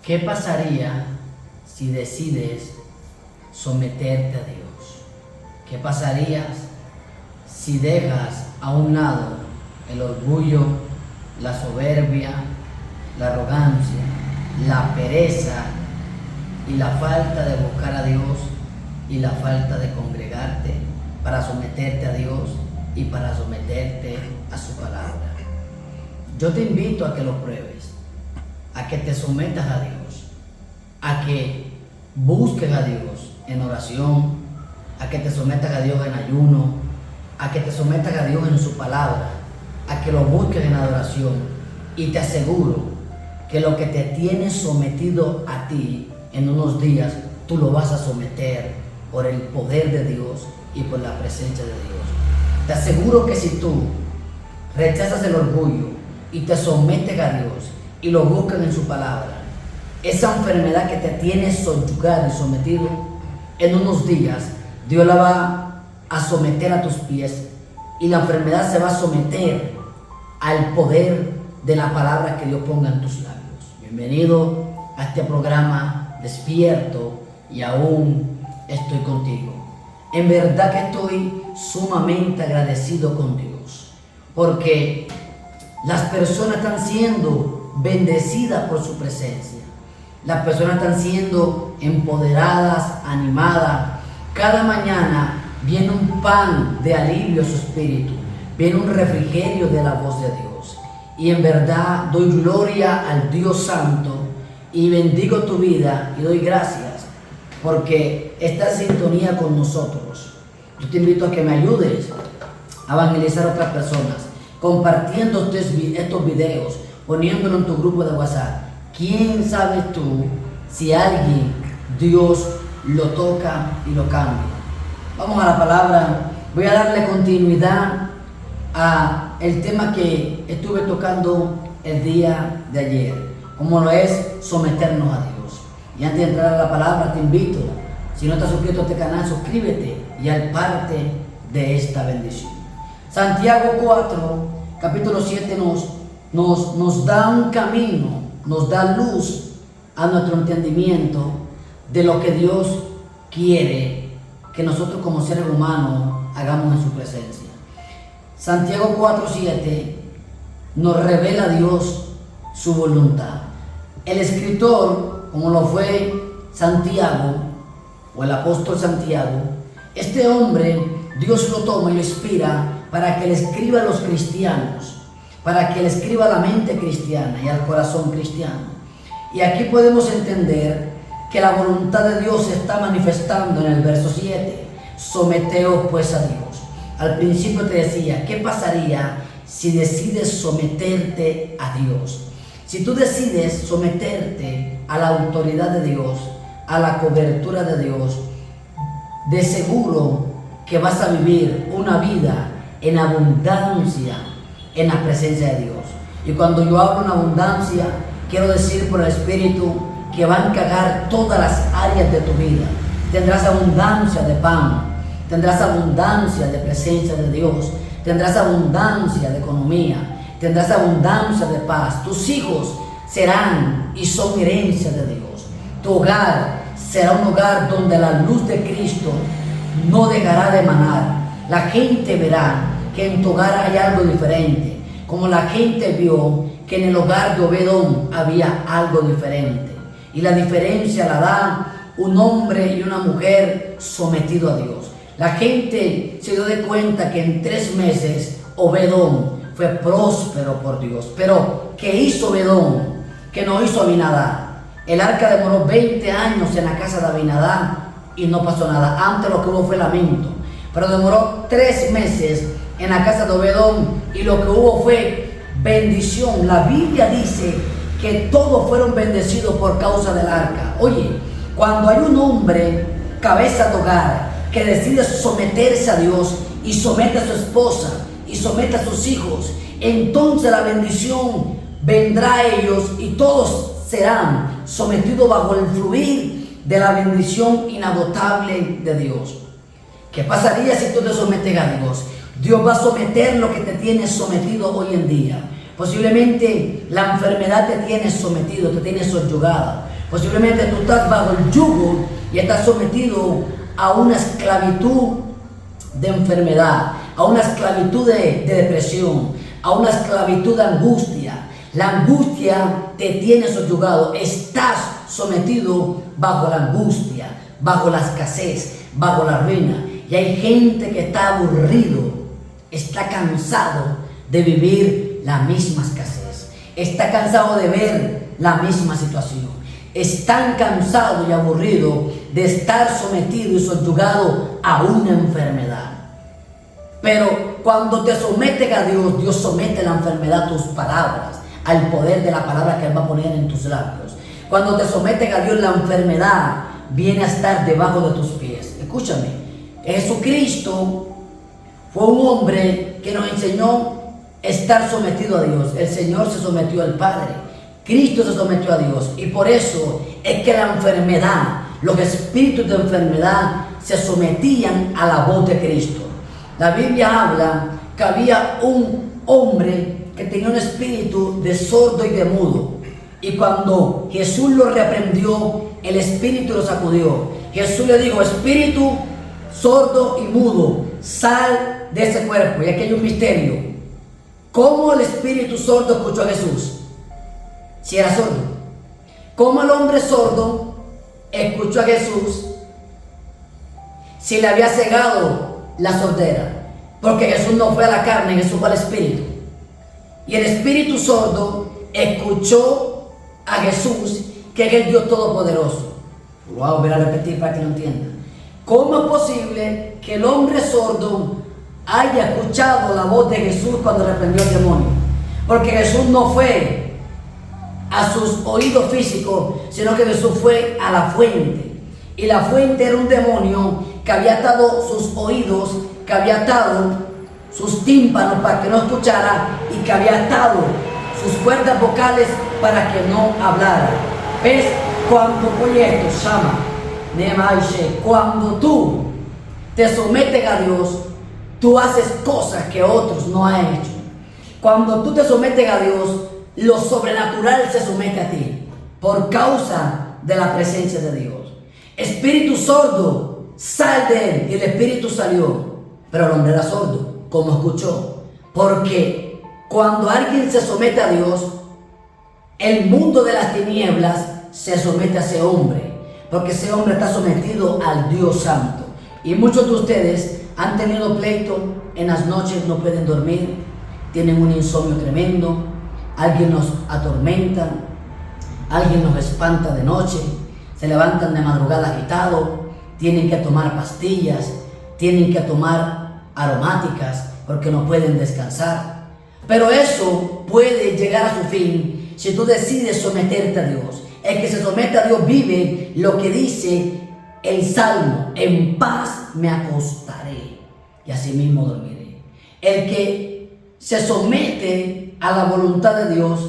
¿Qué pasaría si decides someterte a Dios? ¿Qué pasaría si dejas a un lado el orgullo, la soberbia, la arrogancia, la pereza y la falta de buscar a Dios y la falta de congregarte para someterte a Dios y para someterte a su palabra? Yo te invito a que lo pruebes, a que te sometas a Dios, a que busques a Dios en oración, a que te sometas a Dios en ayuno, a que te sometas a Dios en su palabra, a que lo busques en adoración, y te aseguro que lo que te tiene sometido a ti en unos días, tú lo vas a someter por el poder de Dios y por la presencia de Dios. Te aseguro que si tú rechazas el orgullo y te sometes a Dios y lo buscas en su palabra, esa enfermedad que te tiene subyugado y sometido, en unos días Dios la va a someter a tus pies y la enfermedad se va a someter al poder de la palabra que Dios ponga en tus labios. Bienvenido a este programa Despierto y aún estoy contigo. En verdad que estoy sumamente agradecido con Dios, porque las personas están siendo bendecidas por su presencia. Las personas están siendo empoderadas, animadas. Cada mañana viene un pan de alivio a su espíritu, viene un refrigerio de la voz de Dios. Y en verdad doy gloria al Dios Santo y bendigo tu vida y doy gracias porque está en sintonía con nosotros. Yo te invito a que me ayudes a evangelizar a otras personas, compartiendo estos videos, poniéndolo en tu grupo de WhatsApp. ¿Quién sabe tú si alguien Dios lo toca y lo cambia? Vamos a la palabra. Voy a darle continuidad a el tema que estuve tocando el día de ayer, como lo es someternos a Dios. Y antes de entrar a la palabra, te invito, si no estás suscrito a este canal, suscríbete y al parte de esta bendición. Santiago 4, capítulo 7 nos da un camino, nos da luz a nuestro entendimiento de lo que Dios quiere que nosotros como seres humanos hagamos en su presencia. Santiago 4:7 nos revela a Dios su voluntad. El escritor, como lo fue Santiago, o el apóstol Santiago, este hombre, Dios lo toma y lo inspira para que le escriba a los cristianos, para que le escriba a la mente cristiana y al corazón cristiano. Y aquí podemos entender que la voluntad de Dios se está manifestando en el verso 7. Someteos pues a Dios. Al principio te decía, ¿qué pasaría si decides someterte a Dios? Si tú decides someterte a la autoridad de Dios, a la cobertura de Dios, de seguro que vas a vivir una vida en abundancia en la presencia de Dios. Y cuando yo hablo en abundancia, quiero decir por el Espíritu que va a encargar todas las áreas de tu vida. Tendrás abundancia de pan, tendrás abundancia de presencia de Dios, tendrás abundancia de economía, tendrás abundancia de paz. Tus hijos serán y son herencia de Dios. Tu hogar será un hogar donde la luz de Cristo no dejará de emanar. La gente verá que en tu hogar hay algo diferente, como la gente vio que en el hogar de Obed-Edom había algo diferente. Y la diferencia la da un hombre y una mujer sometido a Dios. La gente se dio de cuenta que en 3 meses Obed-Edom fue próspero por Dios. Pero ¿qué hizo Obed-Edom que no hizo Abinadab? El arca demoró 20 años en la casa de Abinadab y no pasó nada. Antes lo que hubo fue lamento. Pero demoró 3 meses en la casa de Obed-Edom y lo que hubo fue bendición. La Biblia dice que todos fueron bendecidos por causa del arca. Oye, cuando hay un hombre, cabeza de hogar, que decide someterse a Dios y somete a su esposa y somete a sus hijos, entonces la bendición vendrá a ellos y todos serán sometidos bajo el fluir de la bendición inagotable de Dios. ¿Qué pasaría si tú te sometes a Dios? Dios va a someter lo que te tiene sometido hoy en día. Posiblemente la enfermedad te tiene sometido, te tiene subyugado. Posiblemente tú estás bajo el yugo y estás sometido a una esclavitud de enfermedad, a una esclavitud de depresión, a una esclavitud de angustia. La angustia te tiene subyugado, estás sometido bajo la angustia, bajo la escasez, bajo la ruina. Y hay gente que está aburrido, está cansado de vivir la misma escasez, está cansado de ver la misma situación, están cansados y aburridos de estar sometido y subyugado a una enfermedad. Pero cuando te sometes a Dios, Dios somete la enfermedad a tus palabras, al poder de la palabra que Él va a poner en tus labios. Cuando te sometes a Dios, la enfermedad viene a estar debajo de tus pies. Escúchame, Jesucristo fue un hombre que nos enseñó a estar sometido a Dios. El Señor se sometió al Padre, Cristo se sometió a Dios, y por eso es que la enfermedad, los espíritus de enfermedad se sometían a la voz de Cristo. La Biblia habla que había un hombre que tenía un espíritu de sordo y de mudo, y cuando Jesús lo reprendió, el espíritu lo sacudió. Jesús le dijo: espíritu sordo y mudo, sal de ese cuerpo. Y aquí hay un misterio. ¿Cómo el espíritu sordo escuchó a Jesús si era sordo? ¿Cómo el hombre sordo escuchó a Jesús si le había cegado la sordera? Porque Jesús no fue a la carne, Jesús fue al espíritu. Y el espíritu sordo escuchó a Jesús, que es el Dios Todopoderoso. Lo voy a volver a repetir para que lo entiendan. ¿Cómo es posible que el hombre sordo haya escuchado la voz de Jesús cuando reprendió al demonio? Porque Jesús no fue a sus oídos físicos, sino que Jesús fue a la fuente. Y la fuente era un demonio que había atado sus oídos, que había atado sus tímpanos para que no escuchara, y que había atado sus cuerdas vocales para que no hablara. ¿Ves? Cuando, oye esto, Shama, Nemaishe, cuando tú te sometes a Dios, tú haces cosas que otros no han hecho. Cuando tú te sometes a Dios, lo sobrenatural se somete a ti por causa de la presencia de Dios. Espíritu sordo, sal de él. Y el espíritu salió, pero el hombre era sordo. ¿Cómo escuchó? Porque cuando alguien se somete a Dios, el mundo de las tinieblas se somete a ese hombre, porque ese hombre está sometido al Dios Santo. Y muchos de ustedes han tenido pleito, en las noches no pueden dormir, tienen un insomnio tremendo, alguien nos atormenta, alguien nos espanta de noche, se levantan de madrugada agitados, tienen que tomar pastillas, tienen que tomar aromáticas porque no pueden descansar. Pero eso puede llegar a su fin si tú decides someterte a Dios. El que se somete a Dios vive lo que dice el Salmo: en paz me acostaré y así mismo dormiré. El que se somete a la voluntad de Dios,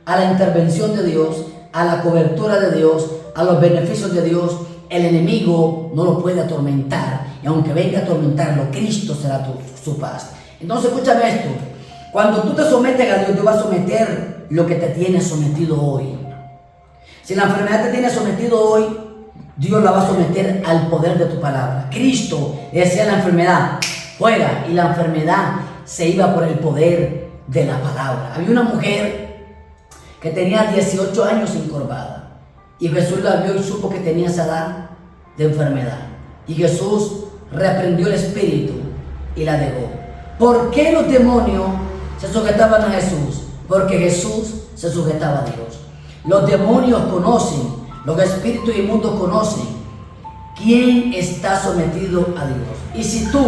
a la intervención de Dios, a la cobertura de Dios, a los beneficios de Dios, el enemigo no lo puede atormentar. Y aunque venga a atormentarlo, Cristo será su paz. Entonces escúchame esto: cuando tú te sometes a Dios, Dios va a someter lo que te tiene sometido hoy. Si la enfermedad te tiene sometido hoy, Dios la va a someter al poder de tu palabra. Cristo le decía a la enfermedad: fuera, y la enfermedad se iba por el poder de la palabra. Había una mujer que tenía 18 años encorvada, y Jesús la vio y supo que tenía esa edad de enfermedad. Y Jesús reprendió el espíritu y la dejó. ¿Por qué los demonios se sujetaban a Jesús? Porque Jesús se sujetaba a Dios. Los demonios conocen, los espíritus inmundos conocen quién está sometido a Dios. Y si tú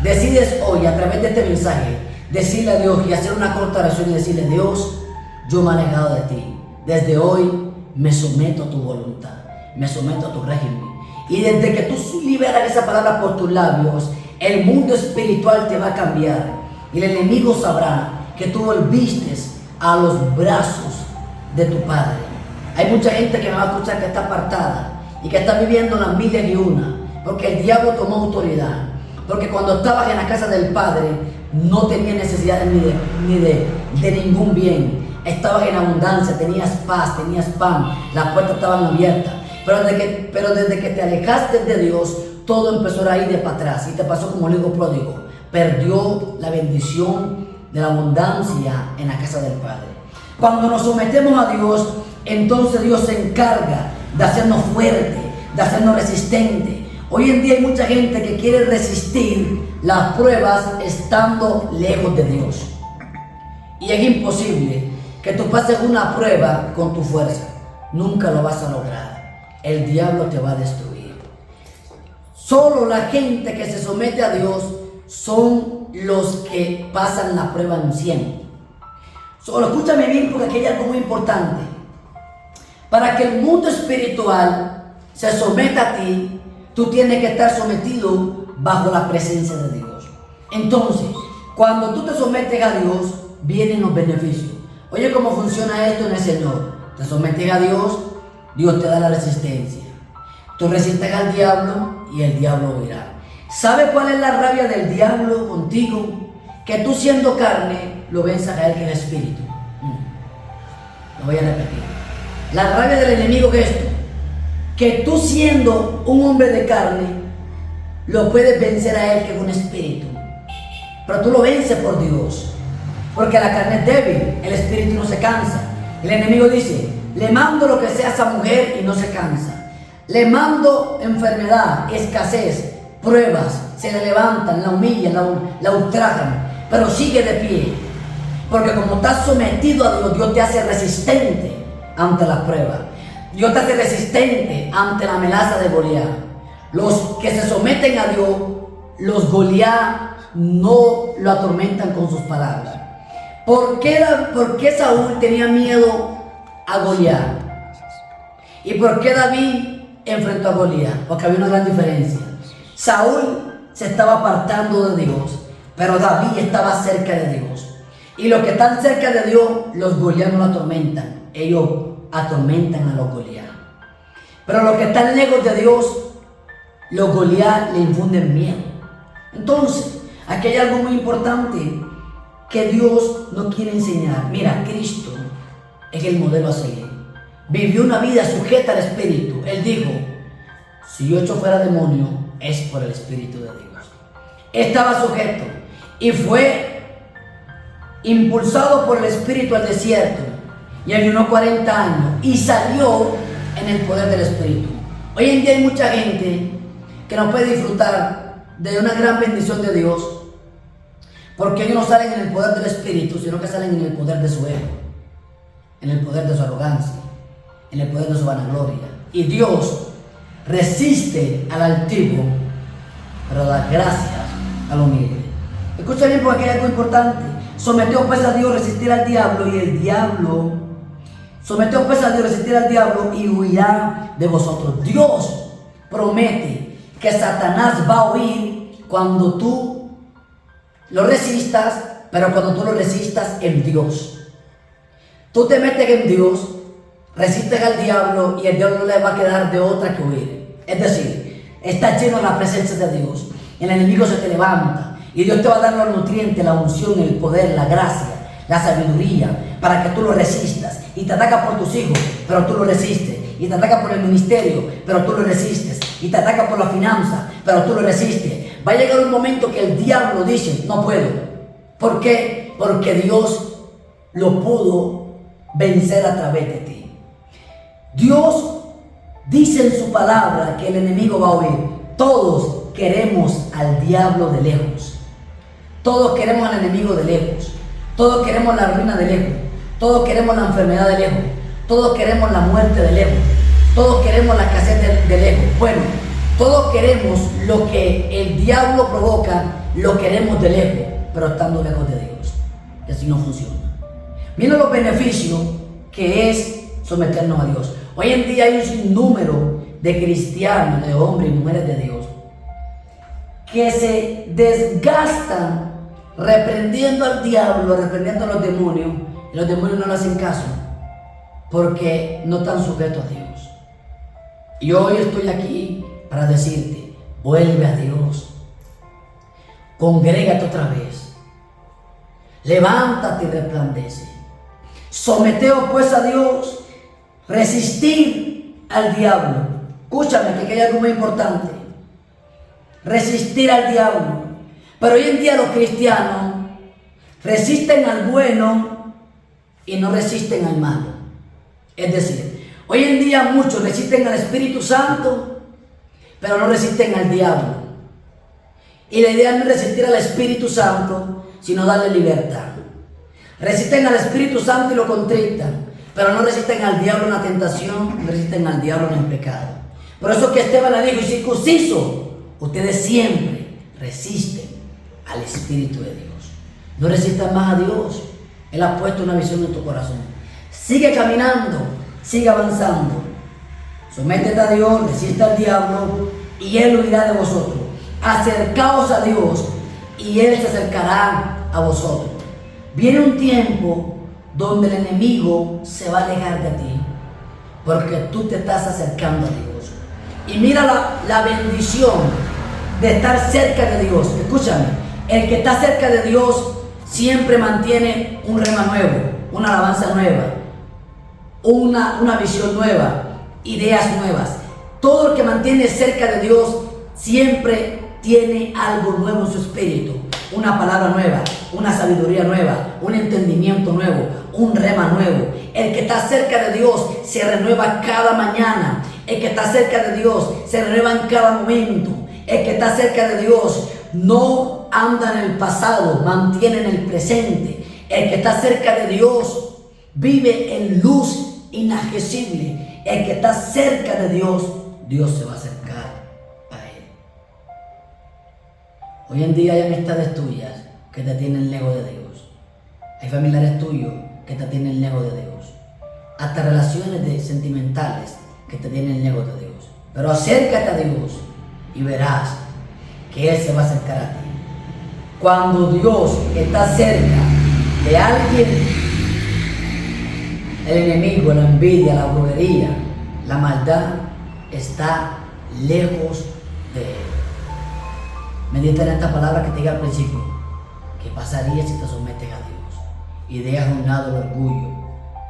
decides hoy, a través de este mensaje, decirle a Dios y hacer una corta oración y decirle: Dios, yo me he alejado de ti, desde hoy me someto a tu voluntad, me someto a tu régimen. Y desde que tú liberas esa palabra por tus labios, el mundo espiritual te va a cambiar. Y el enemigo sabrá que tú volviste a los brazos de tu Padre. Hay mucha gente que me va a escuchar que está apartada y que está viviendo las miles y una, porque el diablo tomó autoridad. Porque cuando estabas en la casa del Padre, no tenía necesidad ni de ningún bien. estabas en abundancia, tenías paz, tenías pan, las puertas estaban abiertas. Pero desde que te alejaste de Dios, todo empezó a ir de para atrás y te pasó como el hijo pródigo. Perdió la bendición de la abundancia en la casa del Padre. Cuando nos sometemos a Dios, entonces Dios se encarga de hacernos fuerte, de hacernos resistente. Hoy en día hay mucha gente que quiere resistir las pruebas estando lejos de Dios. Y es imposible que tú pases una prueba con tu fuerza. Nunca lo vas a lograr. El diablo te va a destruir. Solo la gente que se somete a Dios son los que pasan la prueba en 100. Solo escúchame bien, porque aquí hay algo muy importante. Para que el mundo espiritual se someta a ti, tú tienes que estar sometido bajo la presencia de Dios. Entonces, cuando tú te sometes a Dios, vienen los beneficios. Oye, ¿cómo funciona esto en el Señor? Te sometes a Dios, Dios te da la resistencia. Tú resistes al diablo y el diablo huirá. ¿Sabe cuál es la rabia del diablo contigo? Que tú siendo carne, lo venzas a él que es espíritu. Lo voy a repetir. La rabia del enemigo es esto: que tú siendo un hombre de carne, lo puedes vencer a él que es un espíritu. Pero tú lo vences por Dios. Porque la carne es débil, el espíritu no se cansa. El enemigo dice: le mando lo que sea a esa mujer y no se cansa. Le mando enfermedad, escasez, pruebas, se le levantan, la humillan, la ultrajan, pero sigue de pie. Porque como estás sometido a Dios, Dios te hace resistente ante la prueba. Dios te hace resistente ante la amenaza de Goliat. Los que se someten a Dios, los Goliat no lo atormentan con sus palabras. ¿Por qué Saúl tenía miedo a Goliat? ¿Y por qué David enfrentó a Goliat? Porque había una gran diferencia. Saúl se estaba apartando de Dios, pero David estaba cerca de Dios. Y los que están cerca de Dios, los Goliat no lo atormentan. Ellos atormentan a los Goliat. Pero los que están lejos de Dios, los Goliat le infunden miedo. Entonces, aquí hay algo muy importante que Dios nos quiere enseñar. Mira, Cristo es el modelo a seguir. Vivió una vida sujeta al Espíritu. Él dijo: si yo echo fuera demonio, es por el Espíritu de Dios. Estaba sujeto y fue impulsado por el Espíritu al desierto y ayunó 40 años y salió en el poder del Espíritu. Hoy en día hay mucha gente que no puede disfrutar de una gran bendición de Dios, porque ellos no salen en el poder del Espíritu, sino que salen en el poder de su ego, en el poder de su arrogancia, en el poder de su vanagloria. Y Dios resiste al altivo, pero da gracias al humilde. Escucha bien, porque aquí hay algo importante. Sometió pues a Dios, resistir al diablo, y el diablo sometió pues a Dios, resistir al diablo, y huirá de vosotros. Dios promete que Satanás va a huir cuando tú lo resistas, pero cuando tú lo resistas en Dios. Tú te metes en Dios, resistes al diablo y el diablo no le va a quedar de otra que huir. Es decir, está lleno de la presencia de Dios. El enemigo se te levanta y Dios te va a dar los nutrientes, la unción, el poder, la gracia, la sabiduría, para que tú lo resistas. Y te ataca por tus hijos, pero tú lo resistes. Y te ataca por el ministerio, pero tú lo resistes. Y te ataca por la finanza, pero tú lo resistes. Va a llegar un momento que el diablo dice: no puedo. ¿Por qué? Porque Dios lo pudo vencer a través de ti. Dios dice en su palabra que el enemigo va a huir. Todos queremos al diablo de lejos. Todos queremos al enemigo de lejos. Todos queremos la ruina de lejos. Todos queremos la enfermedad de lejos. Todos queremos la muerte de lejos. Todos queremos la escasez de lejos. Bueno, todos queremos lo que el diablo provoca, lo queremos de lejos, pero estando lejos de Dios. Y así no funciona. Mira los beneficios que es someternos a Dios. Hoy en día hay un sinnúmero de cristianos, de hombres y mujeres de Dios, que se desgastan reprendiendo al diablo, reprendiendo a los demonios, y los demonios no le hacen caso, porque no están sujetos a Dios. Y hoy estoy aquí para decirte: vuelve a Dios, congrégate otra vez, levántate y resplandece. Someteos pues a Dios, resistir al diablo. Escúchame, que aquí hay algo muy importante. Resistir al diablo. Pero hoy en día los cristianos resisten al bueno y no resisten al malo. Es decir, hoy en día muchos resisten al Espíritu Santo, pero no resisten al diablo. Y la idea no es resistir al Espíritu Santo, sino darle libertad. Resisten al Espíritu Santo y lo contritan, pero no resisten al diablo en la tentación, no resisten al diablo en el pecado. Por eso que Esteban le dijo, y circunciso, ustedes siempre resisten al Espíritu de Dios. No resistan más a Dios. Él ha puesto una visión en tu corazón. Sigue caminando, sigue avanzando. Sométete a Dios, resiste al diablo y Él huirá de vosotros. Acercaos a Dios y Él se acercará a vosotros. Viene un tiempo donde el enemigo se va a alejar de ti, porque tú te estás acercando a Dios. Y mira la bendición de estar cerca de Dios. Escúchame, el que está cerca de Dios siempre mantiene un rema nuevo, una alabanza nueva, una visión nueva, ideas nuevas. Todo el que mantiene cerca de Dios siempre tiene algo nuevo en su espíritu, una palabra nueva, una sabiduría nueva, un entendimiento nuevo, un rema nuevo. El que está cerca de Dios se renueva cada mañana. El que está cerca de Dios se renueva en cada momento. El que está cerca de Dios no anda en el pasado, mantiene en el presente. El que está cerca de Dios vive en luz inaccesible. El que está cerca de Dios, Dios se va a acercar a él. Hoy en día hay amistades tuyas que te tienen lejos de Dios. Hay familiares tuyos que te tienen lejos de Dios. Hasta relaciones sentimentales que te tienen lejos de Dios. Pero acércate a Dios y verás que Él se va a acercar a ti. Cuando Dios está cerca de alguien, el enemigo, la envidia, la brujería, la maldad está lejos de Él. Medita en esta palabra que te diga al principio. ¿Qué pasaría si te sometes a Dios y dejas a un lado el orgullo,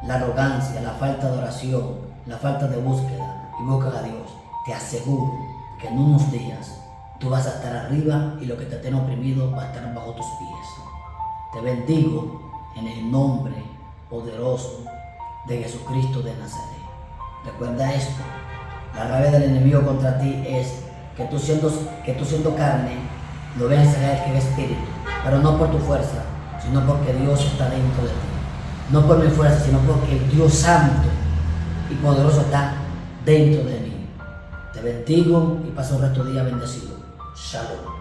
la arrogancia, la falta de oración, la falta de búsqueda y buscas a Dios? Te aseguro que en unos días tú vas a estar arriba y lo que te tiene oprimido va a estar bajo tus pies. Te bendigo en el nombre poderoso de Jesucristo de Nazaret. Recuerda esto: la rabia del enemigo contra ti es que tú siendo carne lo veas a Él que es espíritu, pero no por tu fuerza, sino porque Dios está dentro de ti. No por mi fuerza, sino porque el Dios santo y poderoso está dentro de mí. Te bendigo y pasa un resto de día bendecido. Shalom.